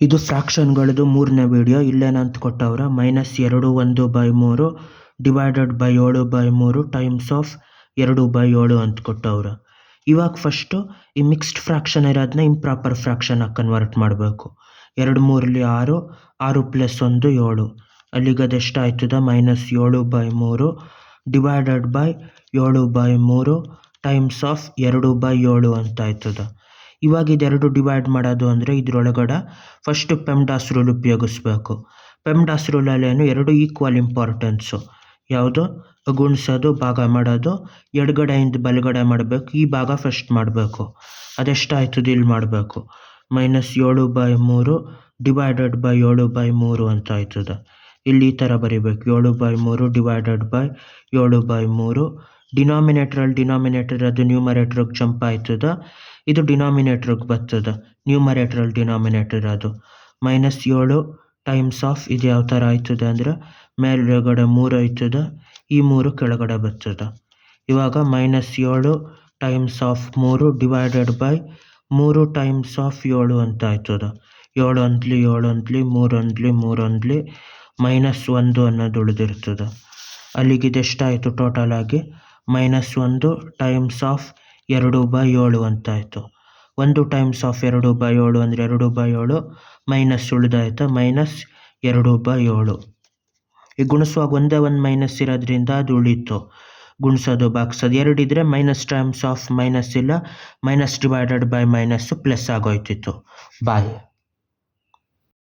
ಇದು ಫ್ರಾಕ್ಷನ್ಗಳದ್ದು ಮೂರನೇ ವಿಡಿಯೋ. ಇಲ್ಲೇನಂತ ಕೊಟ್ಟವ್ರೆ, -2(1/3) ಡಿವೈಡೆಡ್ ಬೈ 7/3 ಟೈಮ್ಸ್ ಆಫ್ 2/7 ಅಂತ ಕೊಟ್ಟವ್ರೆ. ಇವಾಗ ಫಸ್ಟು ಈ ಮಿಕ್ಸ್ಡ್ ಫ್ರಾಕ್ಷನ್ ಇರೋದನ್ನ ಇಂಪ್ರಾಪರ್ ಫ್ರಾಕ್ಷನಾಗಿ ಕನ್ವರ್ಟ್ ಮಾಡಬೇಕು. 2 3 6, 6 + 1 7. ಅಲ್ಲಿಗೆ ಅದೆಷ್ಟು ಆಯ್ತದ? -7/3 ಡಿವೈಡೆಡ್ ಬೈ 7/3 ಟೈಮ್ಸ್ ಆಫ್ 2/7 ಅಂತ ಆಯ್ತದ. ಇವಾಗ ಇದೆರಡು ಡಿವೈಡ್ ಮಾಡೋದು ಅಂದರೆ ಇದರೊಳಗಡೆ ಫಸ್ಟು ಪೆಮ್ಡಾಸ್ ರೂಲ್ ಉಪಯೋಗಿಸ್ಬೇಕು. ಪೆಮ್ಡಾಸ್ ರೂಲಲ್ಲೇನು ಎರಡು ಈಕ್ವಲ್ ಇಂಪಾರ್ಟೆನ್ಸು. ಯಾವುದು? ಗುಣಿಸೋದು, ಭಾಗ ಮಾಡೋದು. ಎಡಗಡೆಯಿಂದ ಬಲಗಡೆ ಮಾಡಬೇಕು. ಈ ಭಾಗ ಫಸ್ಟ್ ಮಾಡಬೇಕು. ಅದೆಷ್ಟಾಯ್ತದೆ ಇಲ್ಲಿ ಮಾಡಬೇಕು. -7/3 ಡಿವೈಡೆಡ್ ಬೈ 7/3 ಅಂತ ಆಯ್ತದೆ. ಇಲ್ಲಿ ಈ ಥರ ಬರಿಬೇಕು. 7/3 ಡಿವೈಡೆಡ್ ಬೈ 7/3. ಡಿನಾಮಿನೇಟರ್ ಅದು ನ್ಯೂಮರೇಟ್ರಿಗೆ ಜಂಪ್ ಆಯ್ತದ. ಇದು ಡಿನಾಮಿನೇಟ್ರಿಗೆ ಬರ್ತದೆ. ಡಿನಾಮಿನೇಟರ್ ಅದು -7 ಟೈಮ್ಸ್ ಆಫ್ ಇದು ಯಾವ ಥರ ಆಯ್ತದೆ ಅಂದರೆ ಮೇಲ್ಗಡೆ 3 ಆಯ್ತದೆ, ಈ 3 ಕೆಳಗಡೆ ಬರ್ತದೆ. ಇವಾಗ -7 times of 3 divided by 3 times of 7 ಅಂತ ಆಯ್ತದೆ. 7 ಅಂದ್ಲಿ 7 ಅಂದ್ಲಿ 3 ಅಂದ್ಲಿ 3 ಅಂದ್ಲಿ -1 ಅನ್ನೋದು ಉಳಿದಿರ್ತದೆ. ಅಲ್ಲಿಗೆ ಇದೆಷ್ಟಾಯಿತು ಟೋಟಲ್ ಆಗಿ? -1 ಟೈಮ್ಸ್ ಆಫ್ 2/7 ಅಂತ ಆಯಿತು. 1 ಟೈಮ್ಸ್ ಆಫ್ 2/7 ಅಂದರೆ 2/7 ಮೈನಸ್ ಉಳಿದಾಯ್ತಾ, -2/7. ಈ ಗುಣಿಸುವಾಗ ಒಂದೇ ಒಂದು ಮೈನಸ್ ಇರೋದ್ರಿಂದ ಅದು ಉಳೀತು. ಗುಣಿಸೋದು ಬಾಗ್ಸೋದು 2 ಇದ್ದರೆ ಮೈನಸ್ ಟೈಮ್ಸ್ ಆಫ್ ಮೈನಸ್ ಇಲ್ಲ, minus divided by minus plus ಆಗೋಯ್ತಿತ್ತು. ಬಾಯ್.